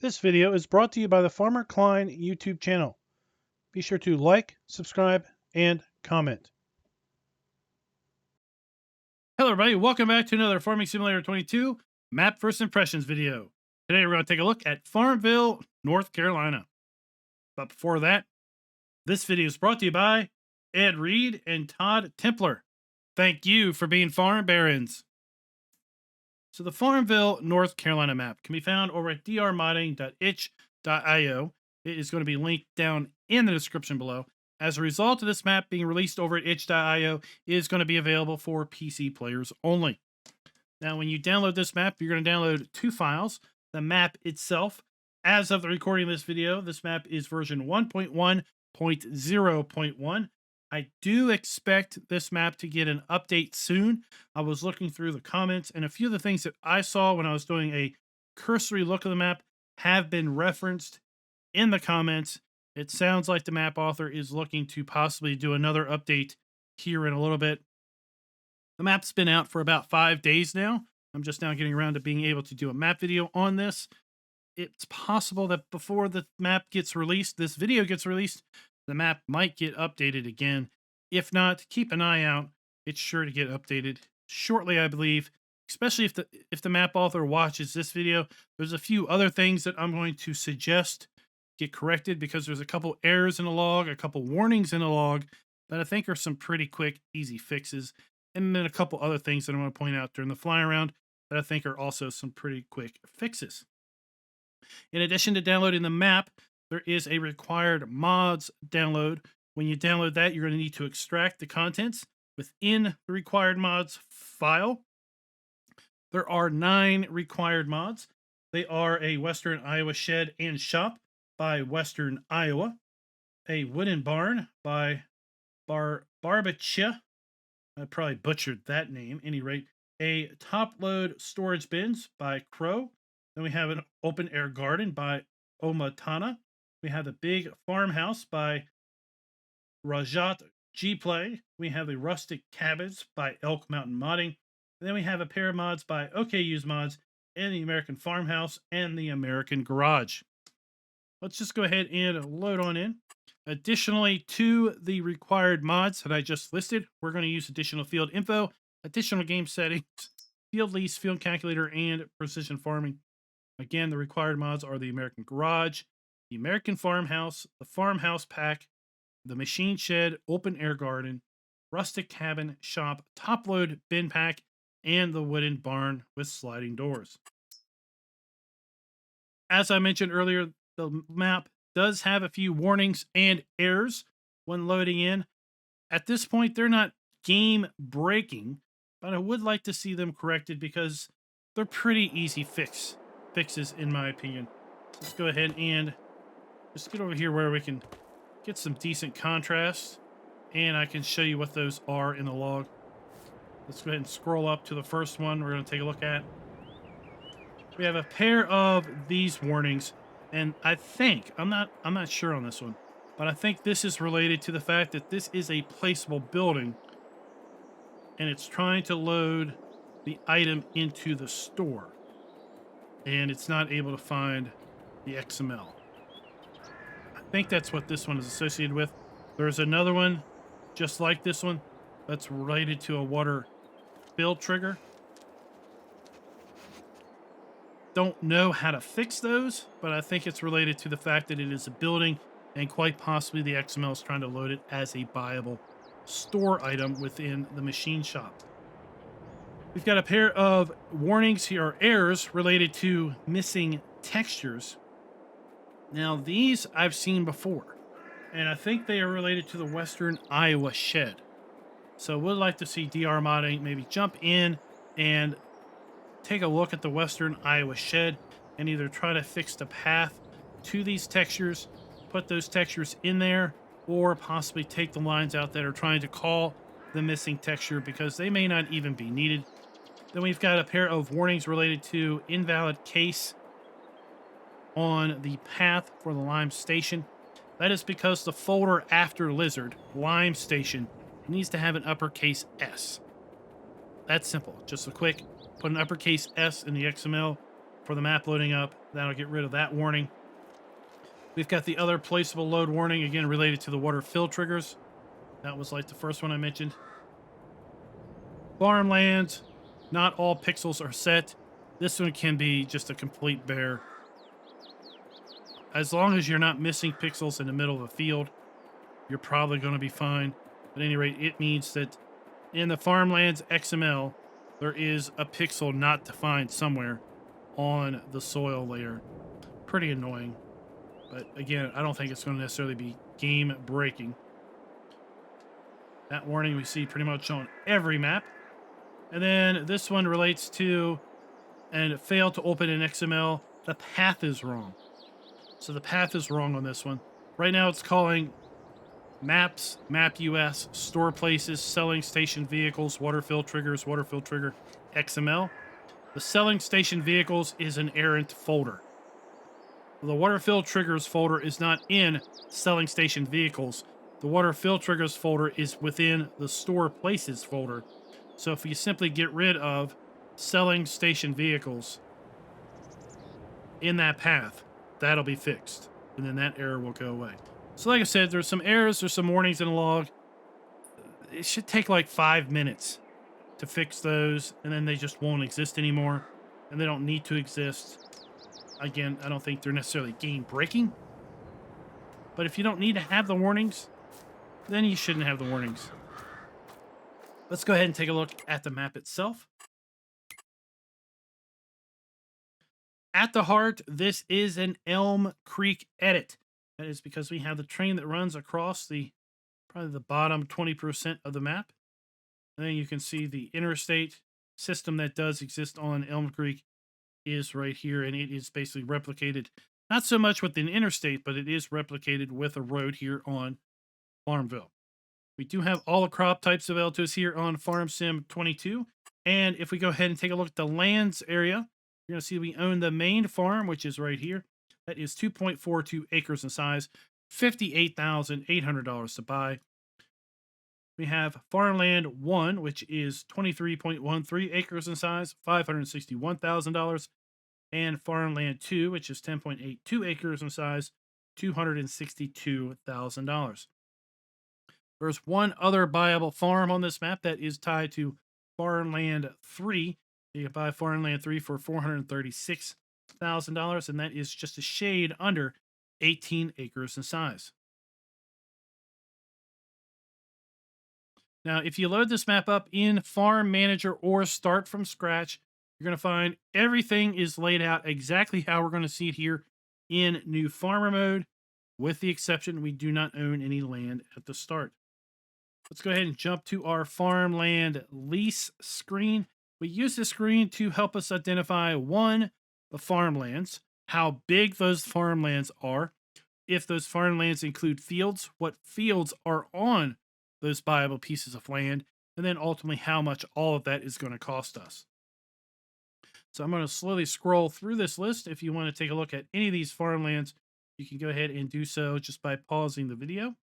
This video is brought to you by the FARMER-KLEIN YouTube channel. Be sure to like, subscribe, and comment. Hello everybody, welcome back to another Farming Simulator 22 Map First Impressions video. Today we're going to take a look at Farmville, North Carolina. But before that, this video is brought to you by Ed Reed and Todd Templer. Thank you for being farm barons. So the Farmville, North Carolina map can be found over at drmodding.itch.io. It is going to be linked down in the description below. As a result of this map being released over at itch.io, it is going to be available for PC players only. Now, when you download this map, you're going to download two files. The map itself, as of the recording of this video, this map is version 1.1.0.1. I do expect this map to get an update soon. I was looking through the comments, and a few of the things that I saw when I was doing a cursory look of the map have been referenced in the comments. It sounds like the map author is looking to possibly do another update here in a little bit. The map's been out for about 5 days now. I'm just now getting around to being able to do a map video on this. It's possible that before the map gets released, this video gets released, the map might get updated again. If not, keep an eye out. It's sure to get updated shortly, I believe. Especially if the map author watches this video. There's a few other things that I'm going to suggest get corrected because there's a couple errors in the log, a couple warnings in the log that I think are some pretty quick, easy fixes. And then a couple other things that I want to point out during the fly around that I think are also some pretty quick fixes. In addition to downloading the map, there is a required mods download. When you download that, you're going to need to extract the contents within the required mods file. There are 9 required mods. They are a Western Iowa shed and shop by Western Iowa, a wooden barn by Barbacha. I probably butchered that name, any rate. A top load storage bins by Crow. Then we have an open air garden by Omatana. We have the big farmhouse by Rajat G Play. We have a rustic cabins by Elk Mountain Modding. And then we have a pair of mods by OKU's Mods and the American Farmhouse and the American Garage. Let's just go ahead and load on in. Additionally to the required mods that I just listed, we're going to use additional field info, additional game settings, field lease, field calculator, and precision farming. Again, the required mods are the American Garage, the American Farmhouse, the Farmhouse Pack, the Machine Shed, Open Air Garden, Rustic Cabin, Shop, Top Load Bin Pack, and the Wooden Barn with sliding doors. As I mentioned earlier, the map does have a few warnings and errors when loading in. At this point, they're not game breaking, but I would like to see them corrected because they're pretty easy fixes in my opinion. Let's go ahead and just get over here where we can get some decent contrast, and I can show you what those are in the log. Let's go ahead and scroll up to the first one we're going to take a look at. We have a pair of these warnings, and I think, I'm not sure on this one, but I think this is related to the fact that this is a placeable building, and it's trying to load the item into the store, and it's not able to find the XML. I think that's what this one is associated with. There's another one just like this one that's related to a water fill trigger. Don't know how to fix those, but I think it's related to the fact that it is a building and quite possibly the XML is trying to load it as a buyable store item within the machine shop. We've got a pair of warnings here, or errors related to missing textures. Now these I've seen before, and I think they are related to the Western Iowa shed. So we'd like to see DR Modding maybe jump in and take a look at the Western Iowa shed and either try to fix the path to these textures, put those textures in there, or possibly take the lines out that are trying to call the missing texture because they may not even be needed. Then we've got a pair of warnings related to invalid case on the path for the Lime Station. That is because the folder after Lizard, Lime Station, needs to have an uppercase S. That's simple. Just a quick, put an uppercase S in the XML, for the map loading up. That'll get rid of that warning. We've got the other placeable load warning, again, related to the water fill triggers. That was like the first one I mentioned. Farmlands, not all pixels are set. This one can be just a complete bear. As long as you're not missing pixels in the middle of a field, you're probably going to be fine. At any rate, it means that in the Farmlands XML, there is a pixel not defined somewhere on the soil layer. Pretty annoying. But again, I don't think it's going to necessarily be game breaking. That warning we see pretty much on every map. And then this one relates to, and it failed to open in XML. The path is wrong. So the path is wrong on this one. Right now it's calling maps, map US, store places, selling station vehicles, water fill triggers, water fill trigger, XML. The selling station vehicles is an errant folder. The water fill triggers folder is not in selling station vehicles. The water fill triggers folder is within the store places folder. So if you simply get rid of selling station vehicles in that path, that'll be fixed. And then that error will go away. So like I said, there's some errors, there's some warnings in the log. It should take like 5 minutes to fix those, and then they just won't exist anymore. And they don't need to exist. Again, I don't think they're necessarily game breaking. But if you don't need to have the warnings, then you shouldn't have the warnings. Let's go ahead and take a look at the map itself. At the heart, this is an Elm Creek edit. That is because we have the train that runs across probably the bottom 20% of the map. And then you can see the interstate system that does exist on Elm Creek is right here, and it is basically replicated, not so much with an interstate, but it is replicated with a road here on Farmville. We do have all the crop types available to us here on Farm Sim 22. And if we go ahead and take a look at the lands area, you're going to see we own the main farm, which is right here. That is 2.42 acres in size, $58,800 to buy. We have Farmland 1, which is 23.13 acres in size, $561,000. And Farmland 2, which is 10.82 acres in size, $262,000. There's one other buyable farm on this map that is tied to Farmland 3. You can buy Farmland 3 for $436,000, and that is just a shade under 18 acres in size. Now, if you load this map up in Farm Manager or start from scratch, you're going to find everything is laid out exactly how we're going to see it here in New Farmer mode, with the exception we do not own any land at the start. Let's go ahead and jump to our farmland lease screen. We use this screen to help us identify, one, the farmlands, how big those farmlands are, if those farmlands include fields, what fields are on those buyable pieces of land, and then ultimately how much all of that is going to cost us. So I'm going to slowly scroll through this list. If you want to take a look at any of these farmlands, you can go ahead and do so just by pausing the video.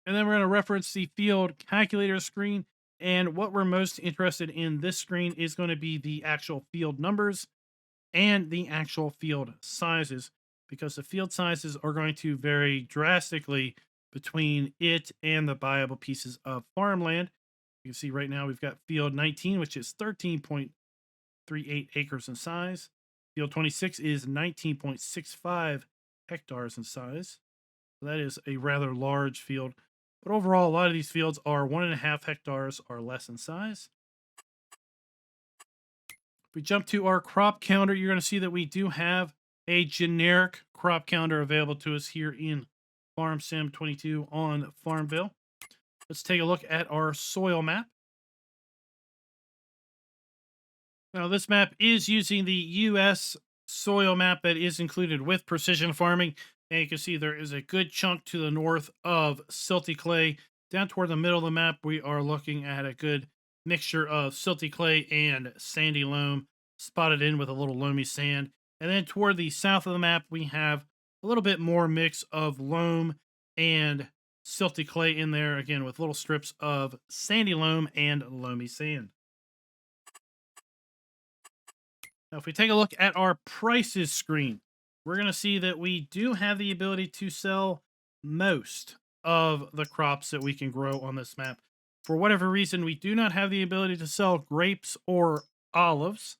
And then we're going to reference the field calculator screen. And what we're most interested in this screen is going to be the actual field numbers and the actual field sizes, because the field sizes are going to vary drastically between it and the buyable pieces of farmland. You can see right now we've got field 19, which is 13.38 acres in size. Field 26 is 19.65 hectares in size. So that is a rather large field. But overall, a lot of these fields are 1.5 hectares or less in size. If we jump to our crop counter, you're going to see that we do have a generic crop counter available to us here in Farm Sim 22 on Farmville. Let's take a look at our soil map. Now, this map is using the US soil map that is included with precision farming. And you can see there is a good chunk to the north of silty clay. Down toward the middle of the map, we are looking at a good mixture of silty clay and sandy loam, spotted in with a little loamy sand. And then toward the south of the map, we have a little bit more mix of loam and silty clay in there, again, with little strips of sandy loam and loamy sand. Now, if we take a look at our prices screen, we're going to see that we do have the ability to sell most of the crops that we can grow on this map. For whatever reason, we do not have the ability to sell grapes or olives.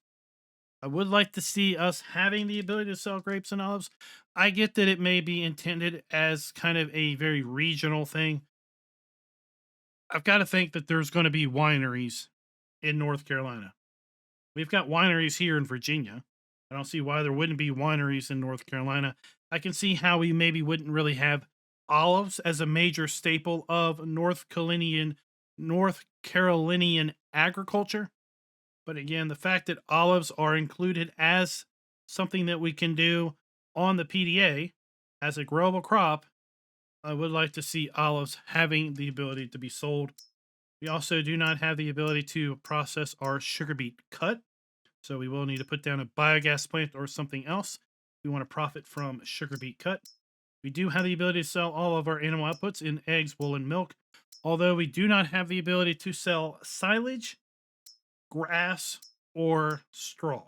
I would like to see us having the ability to sell grapes and olives. I get that it may be intended as kind of a very regional thing. I've got to think that there's going to be wineries in North Carolina. We've got wineries here in Virginia. I don't see why there wouldn't be wineries in North Carolina. I can see how we maybe wouldn't really have olives as a major staple of North Carolinian agriculture. But again, the fact that olives are included as something that we can do on the PDA as a growable crop, I would like to see olives having the ability to be sold. We also do not have the ability to process our sugar beet cut, so we will need to put down a biogas plant or something else. We want to profit from sugar beet cut. We do have the ability to sell all of our animal outputs in eggs, wool, and milk, although we do not have the ability to sell silage, grass, or straw.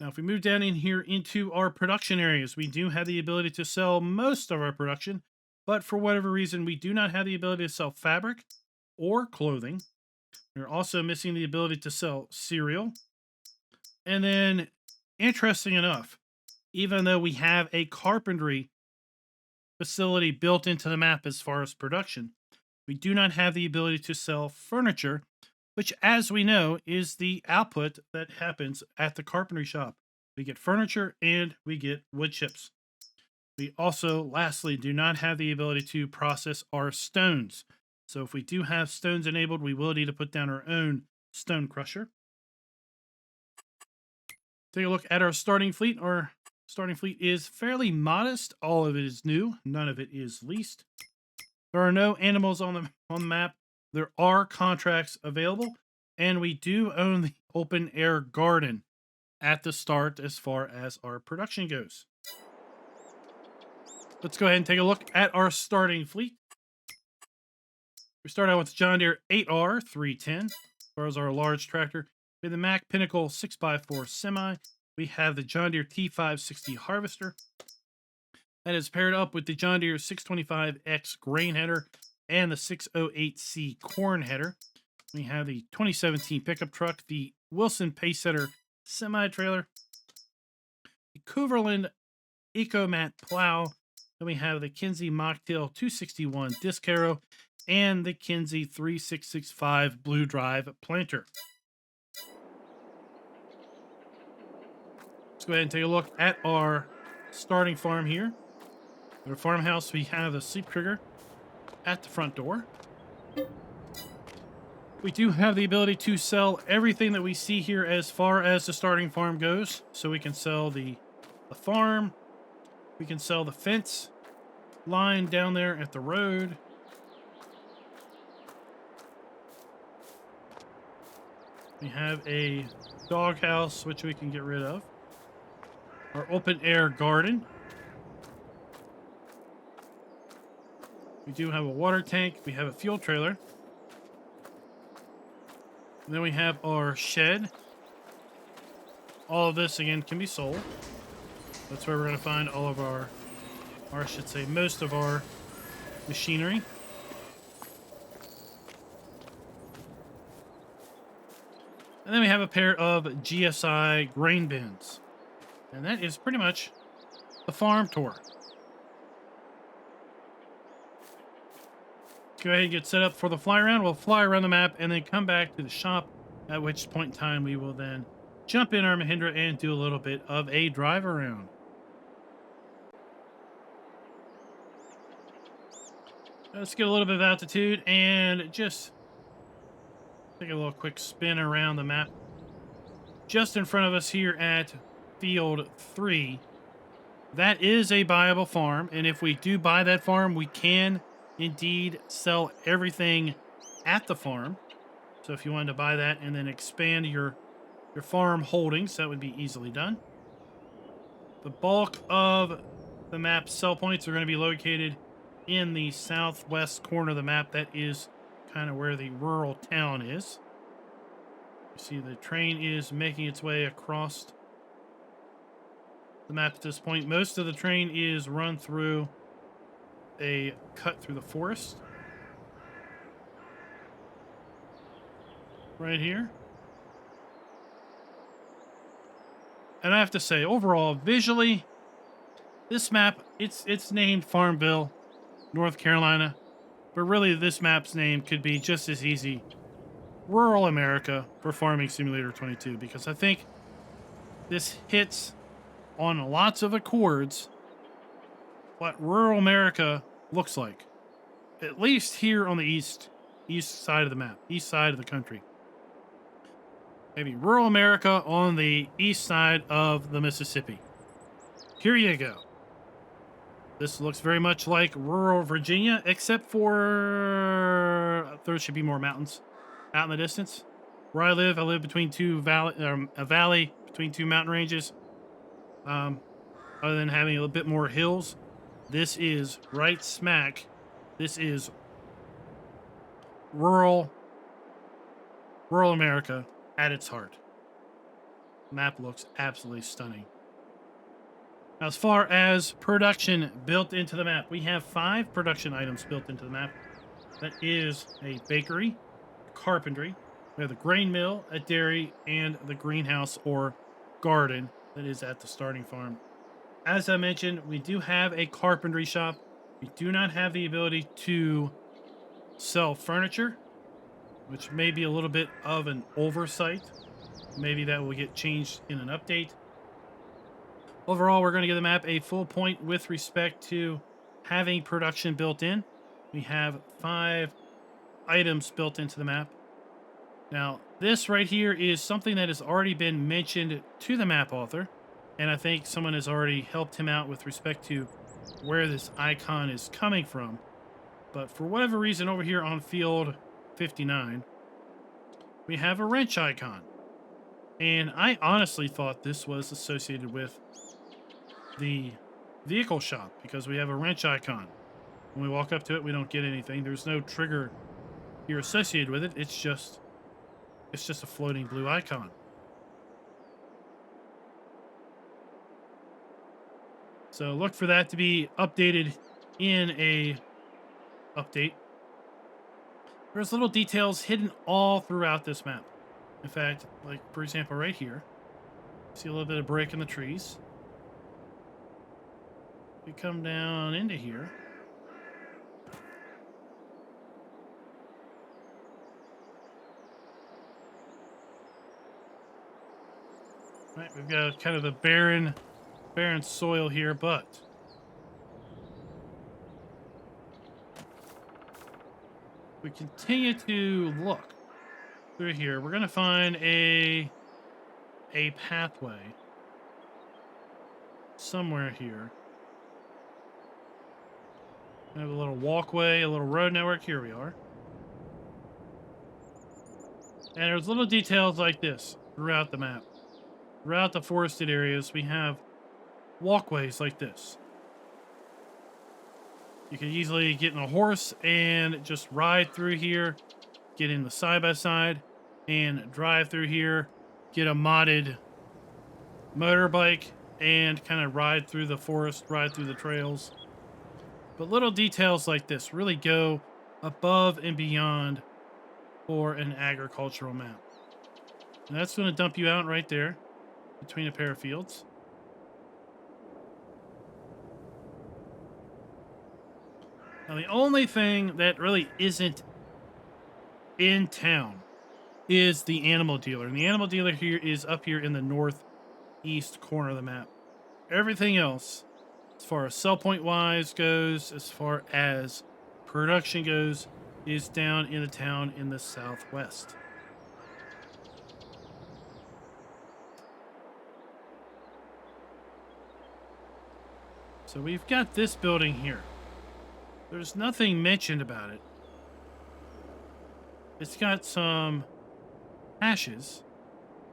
Now, if we move down in here into our production areas, we do have the ability to sell most of our production, but for whatever reason, we do not have the ability to sell fabric or clothing. We're also missing the ability to sell cereal. And then, interesting enough, even though we have a carpentry facility built into the map as far as production, we do not have the ability to sell furniture, which, as we know, is the output that happens at the carpentry shop. We get furniture and we get wood chips. We also, lastly, do not have the ability to process our stones. So if we do have stones enabled, we will need to put down our own stone crusher. Take a look at our starting fleet. Our starting fleet is fairly modest. All of it is new. None of it is leased. There are no animals on the map. There are contracts available, and we do own the open air garden at the start as far as our production goes. Let's go ahead and take a look at our starting fleet. We start out with John Deere 8R 310 as far as our large tractor. We have the Mack Pinnacle 6x4 semi. We have the John Deere T560 harvester. That is paired up with the John Deere 625X grain header and the 608C corn header. We have the 2017 pickup truck, the Wilson Pacesetter semi-trailer, the Cooverland EcoMat plow. Then we have the Kinsey Mocktail 261 disc harrow and the Kinsey 3665 blue drive planter. Let's go ahead and take a look at our starting farm here. At our farmhouse, we have a sleep trigger at the front door. We do have the ability to sell everything that we see here as far as the starting farm goes. So we can sell the farm. We can sell the fence line down there at the road. We have a doghouse, which we can get rid of. Our open air garden. We do have a water tank. We have a fuel trailer. And then we have our shed. All of this, again, can be sold. That's where we're going to find all of our, or I should say, most of our machinery. And then we have a pair of GSI grain bins. And that is pretty much the farm tour. Go ahead and get set up for the fly around. We'll fly around the map and then come back to the shop, at which point in time we will then jump in our Mahindra and do a little bit of a drive around. Let's get a little bit of altitude and just take a little quick spin around the map. Just in front of us here at Field 3, that is a buyable farm, and if we do buy that farm, we can indeed sell everything at the farm. So if you wanted to buy that and then expand your farm holdings, that would be easily done. The bulk of the map sell points are going to be located in the southwest corner of the map. That is kind of where the rural town is. You see the train is making its way across the map at this point. Most of the train is run through a cut through the forest. Right here. And I have to say, overall, visually, this map, it's named Farmville, North Carolina. But really, this map's name could be just as easy Rural America for Farming Simulator 22. Because I think this hits on lots of accords what rural America looks like. At least here on the east side of the map, east side of the country. Maybe rural America on the east side of the Mississippi. Here you go. This looks very much like rural Virginia, except for there should be more mountains out in the distance. Where I live between a valley between two mountain ranges. Other than having a little bit more hills, this is right smack. This is rural America at its heart. The map looks absolutely stunning. Now, as far as production built into the map, we have 5 production items built into the map. That is a bakery, carpentry, we have the grain mill, a dairy, and the greenhouse or garden that is at the starting farm. As I mentioned, we do have a carpentry shop. We do not have the ability to sell furniture, which may be a little bit of an oversight. Maybe that will get changed in an update. Overall, we're going to give the map a full point with respect to having production built in. We have 5 items built into the map. Now, this right here is something that has already been mentioned to the map author, and I think someone has already helped him out with respect to where this icon is coming from. But for whatever reason, over here on field 59, we have a wrench icon. And I honestly thought this was associated with the vehicle shop because we have a wrench icon. When we walk up to it, we don't get anything. There's no trigger here associated with it. It's just a floating blue icon. So look for that to be updated in a update. There's little details hidden all throughout this map. In fact, like for example right here, see a little bit of break in the trees. We come down into here. Right, we've got kind of a barren soil here, but we continue to look through here. We're gonna find a pathway somewhere here. We have a little walkway, a little road network. Here we are. And there's little details like this throughout the map. Throughout the forested areas, we have walkways like this. You can easily get in a horse and just ride through here, get in the side-by-side, and drive through here, get a modded motorbike, and kind of ride through the forest, ride through the trails. But little details like this really go above and beyond for an agricultural map. And that's going to dump you out right there between a pair of fields. Now, the only thing that really isn't in town is the animal dealer. And the animal dealer here is up here in the northeast corner of the map. Everything else, as far as sell point wise goes, as far as production goes, is down in the town in the southwest. So we've got this building here. There's nothing mentioned about it. It's got some hashes.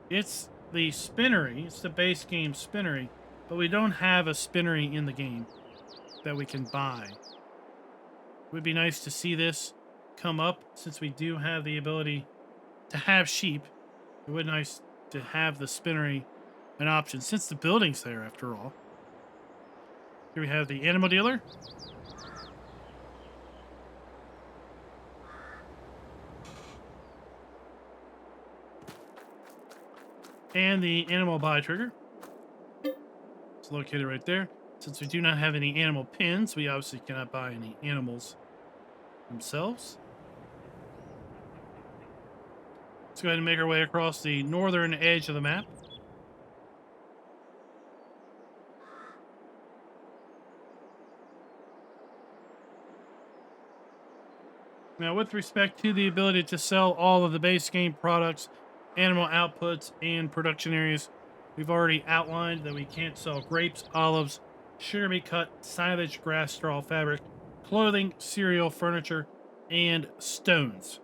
It's the spinnery. It's the base game spinnery. But we don't have a spinnery in the game. that we can buy. It would be nice to see this come up since we do have the ability to have sheep. It would be nice to have the spinnery an option since the building's there after all. Here we have the animal dealer. And the animal buy trigger. It's located right there. Since we do not have any animal pins, we obviously cannot buy any animals themselves. Let's go ahead and make our way across the northern edge of the map. Now, with respect to the ability to sell all of the base game products, animal outputs, and production areas, we've already outlined that we can't sell grapes, olives, sugar beet cut, silage, grass, straw, fabric, clothing, cereal, furniture, and stones.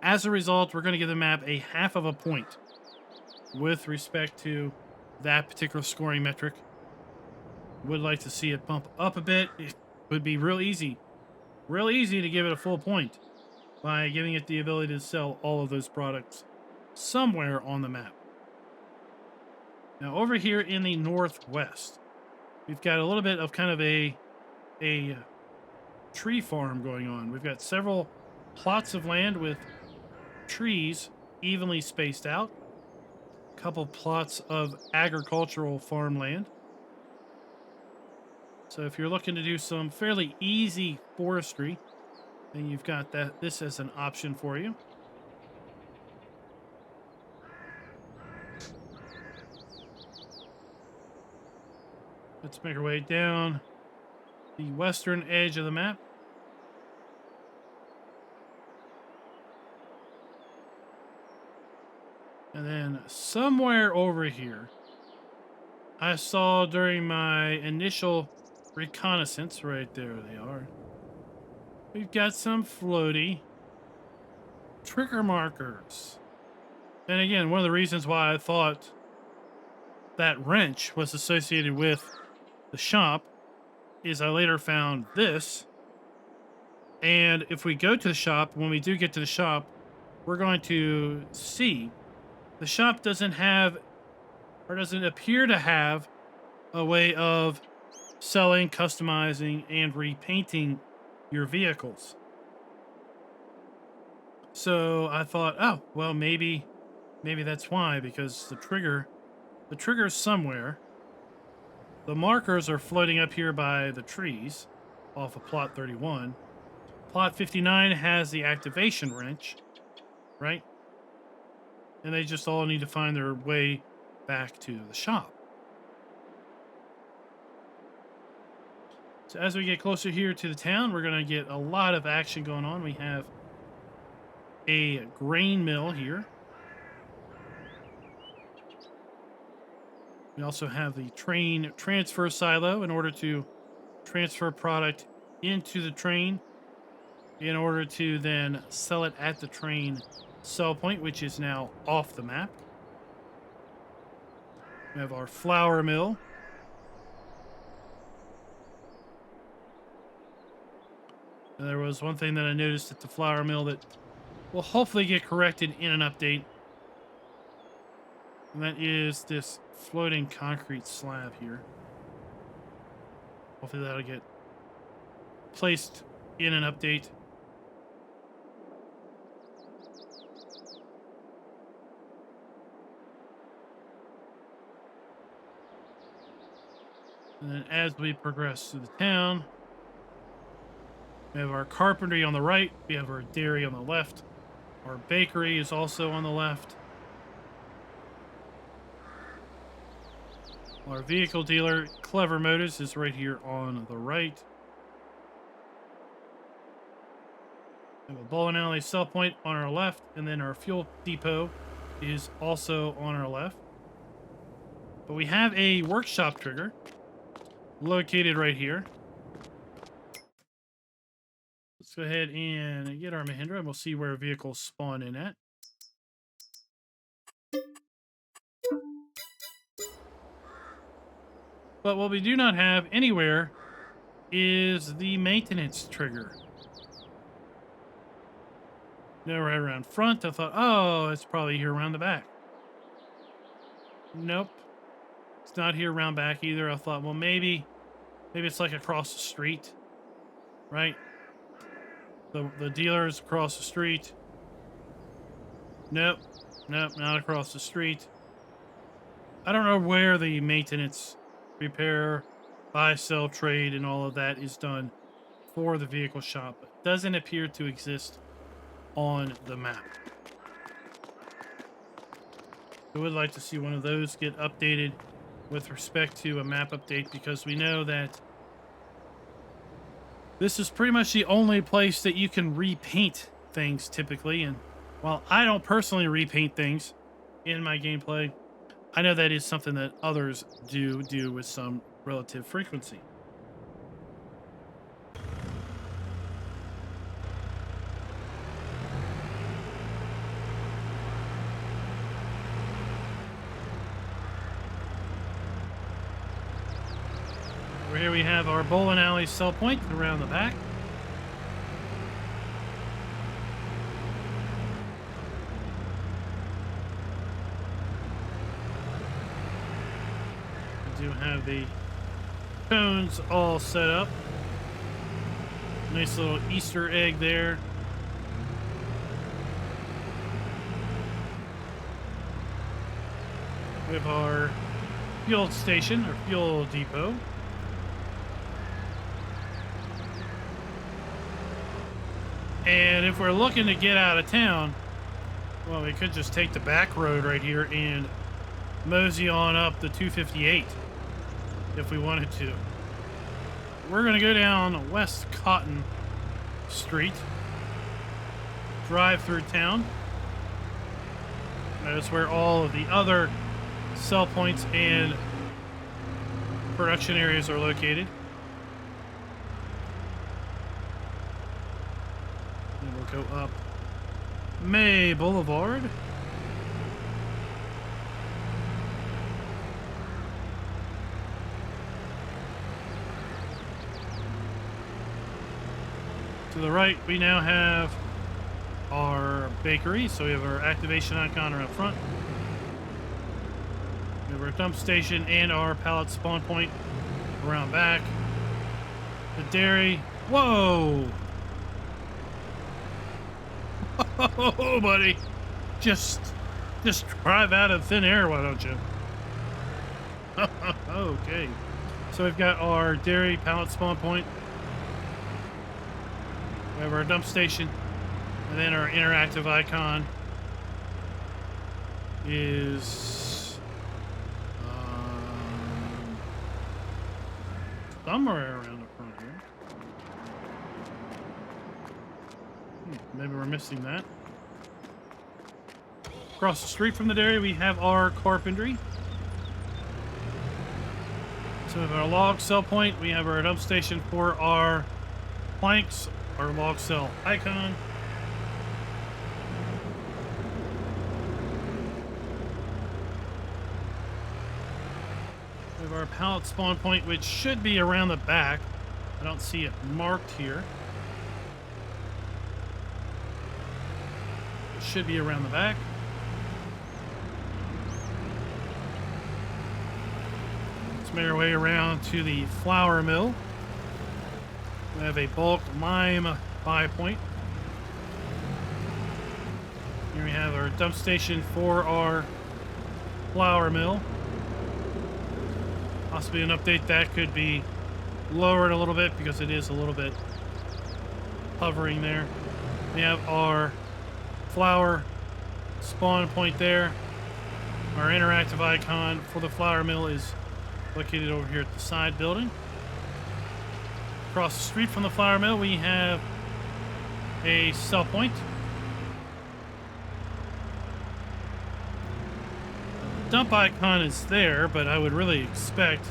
As a result, we're going to give the map a half of a point with respect to that particular scoring metric. Would like to see it bump up a bit. It would be real easy to give it a full point by giving it the ability to sell all of those products somewhere on the map. Now, over here in the northwest, we've got a little bit of kind of a tree farm going on. We've got several plots of land with trees evenly spaced out, a couple plots of agricultural farmland. So if you're looking to do some fairly easy forestry, then you've got this as an option for you. Let's make our way down the western edge of the map. And then somewhere over here, I saw during my initial reconnaissance, right there they are, we've got some floaty trigger markers. And again, one of the reasons why I thought that wrench was associated with the shop is I later found this. And if we go to the shop, when we do get to the shop, we're going to see the shop doesn't have, or doesn't appear to have, a way of selling, customizing, and repainting your vehicles. So I thought, oh, well, maybe that's why, because the trigger's somewhere. The markers are floating up here by the trees off of plot 31. Plot 59 has the activation wrench, right? And they just all need to find their way back to the shop. So as we get closer here to the town, we're going to get a lot of action going on. We have a grain mill here. We also have the train transfer silo in order to transfer product into the train in order to then sell it at the train sell point, which is now off the map. We have our flour mill. And there was one thing that I noticed at the flour mill that will hopefully get corrected in an update. And that is this floating concrete slab here. Hopefully that'll get placed in an update. And then as we progress through the town, we have our carpentry on the right, we have our dairy on the left, our bakery is also on the left. Our vehicle dealer, Clever Motors, is right here on the right. We have a bowling alley sell point on our left, and then our fuel depot is also on our left. But we have a workshop trigger located right here. Let's go ahead and get our Mahindra, and we'll see where vehicles spawn in at. But what we do not have anywhere is the maintenance trigger. No, right around front. I thought, oh, it's probably here around the back. Nope. It's not here around back either. I thought, well, maybe it's like across the street, right? The dealer is across the street. Nope. Nope, not across the street. I don't know where the maintenance, repair, buy, sell, trade, and all of that is done for the vehicle shop, but doesn't appear to exist on the map. I would like to see one of those get updated with respect to a map update, because we know that this is pretty much the only place that you can repaint things typically. And while I don't personally repaint things in my gameplay, I know that is something that others do with some relative frequency. Over here we have our bowling alley sell point around the back. We do have the cones all set up. Nice little Easter egg there. We have our fuel station, or fuel depot. And if we're looking to get out of town, well, we could just take the back road right here and mosey on up the 258 if we wanted to. We're going to go down West Cotton Street, drive through town. That's where all of the other sell points and production areas are located. And we'll go up May Boulevard. To the right, we now have our bakery. So we have our activation icon around front. We have our dump station and our pallet spawn point around back. The dairy. Whoa! Oh, buddy. Just drive out of thin air, why don't you? Okay. So we've got our dairy pallet spawn point. We have our dump station. And then our interactive icon is somewhere around the front here. Maybe we're missing that. Across the street from the dairy, we have our carpentry. So we have our log sell point. We have our dump station for our planks, our log sell icon. We have our pallet spawn point, which should be around the back. I don't see it marked here. It should be around the back. Let's make our way around to the flour mill. We have a bulk lime buy point. Here we have our dump station for our flour mill. Possibly an update that could be lowered a little bit because it is a little bit hovering there. We have our flour spawn point there. Our interactive icon for the flour mill is located over here at the side building. Across the street from the flour mill, we have a sell point. The dump icon is there, but I would really expect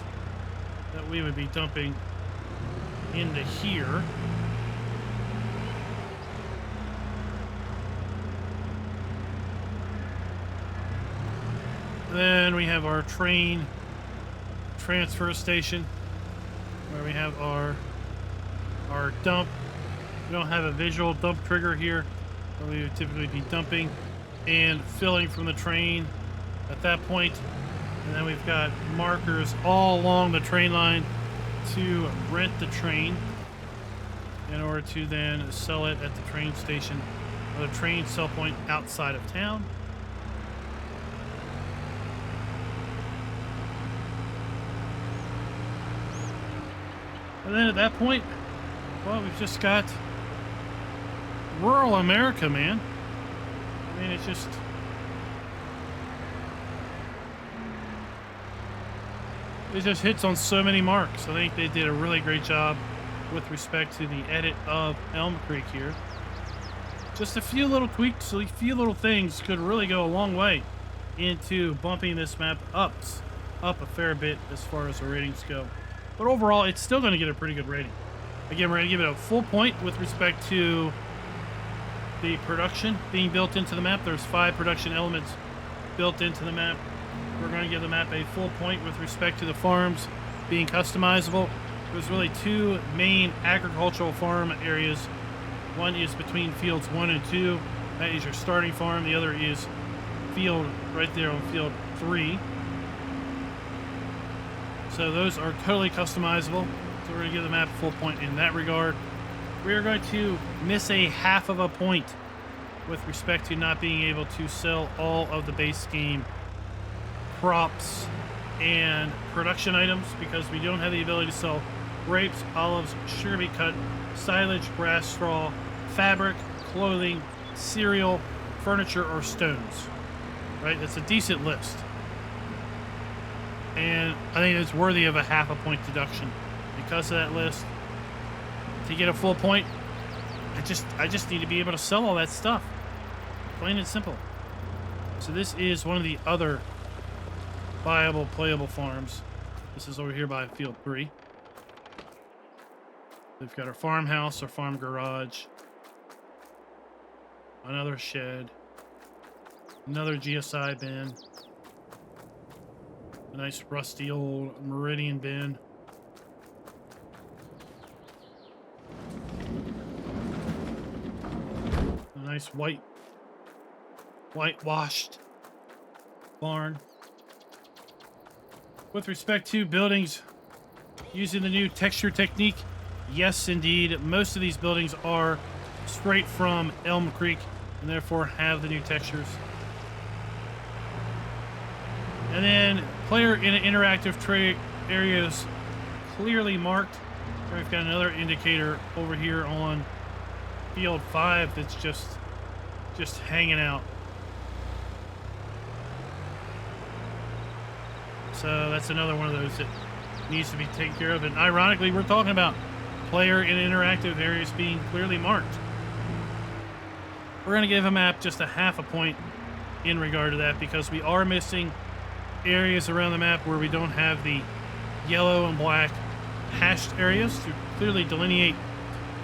that we would be dumping into here. Then we have our train transfer station where we have our dump. We don't have a visual dump trigger here, but we would typically be dumping and filling from the train at that point. And then we've got markers all along the train line to rent the train in order to then sell it at the train station or the train sell point outside of town. And then at that point, well, we've just got rural America, man. I mean, it just hits on so many marks. I think they did a really great job with respect to the edit of Elm Creek here. Just a few little tweaks, a few little things could really go a long way into bumping this map up a fair bit as far as the ratings go. But overall, it's still going to get a pretty good rating. Again, we're going to give it a full point with respect to the production being built into the map. There's 5 production elements built into the map. We're going to give the map a full point with respect to the farms being customizable. There's really 2 main agricultural farm areas. One is between fields 1 and 2. That is your starting farm. The other is field right there on field 3. So those are totally customizable. So we're going to give the map a full point in that regard. We are going to miss a half of a point with respect to not being able to sell all of the base game props and production items because we don't have the ability to sell grapes, olives, sugar beet cut, silage, grass, straw, fabric, clothing, cereal, furniture, or stones. Right? That's a decent list. And I think it's worthy of a half a point deduction because of that list. To get a full point, I just need to be able to sell all that stuff. Plain and simple. So this is one of the other viable, playable farms. This is over here by field 3. We've got our farmhouse, our farm garage, another shed, another GSI bin, a nice rusty old Meridian bin. A nice whitewashed barn. With respect to buildings using the new texture technique, yes, indeed, most of these buildings are straight from Elm Creek and therefore have the new textures. And then player in interactive trade areas clearly marked. We've got another indicator over here on field 5 that's just hanging out. So that's another one of those that needs to be taken care of. And ironically, we're talking about player in interactive areas being clearly marked. We're going to give a map just a half a point in regard to that because we are missing areas around the map where we don't have the yellow and black hashed areas to clearly delineate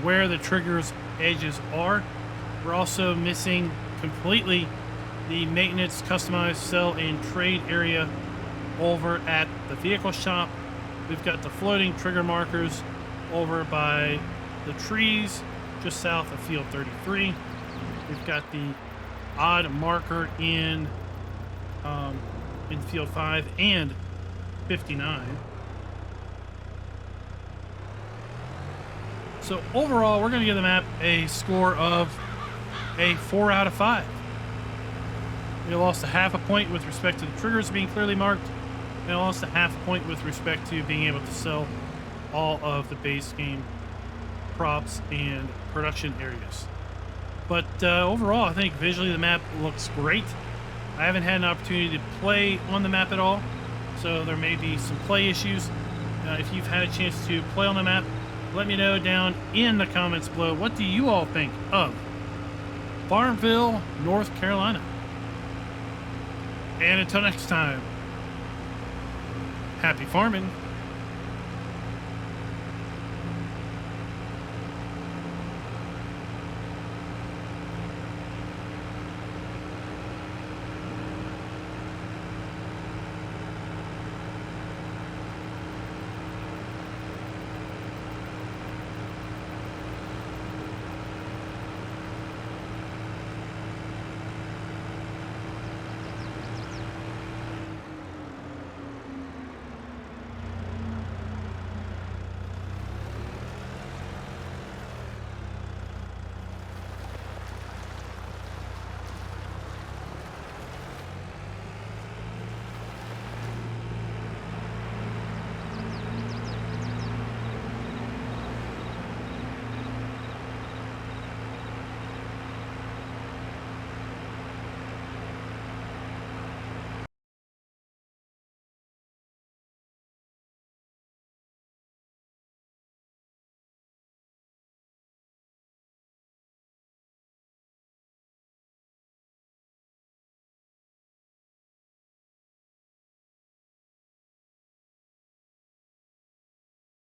where the trigger's edges are. We're also missing completely the maintenance, customized, sell, and trade area over at the vehicle shop. We've got the floating trigger markers over by the trees just south of field 33. We've got the odd marker in field 5 and 59. So overall, we're going to give the map a score of a 4 out of 5. We lost a half a point with respect to the triggers being clearly marked, and lost a half a point with respect to being able to sell all of the base game props and production areas. But overall, I think visually the map looks great. I haven't had an opportunity to play on the map at all, so there may be some play issues. If you've had a chance to play on the map, let me know down in the comments below. What do you all think of Farmville, North Carolina? And until next time, happy farming.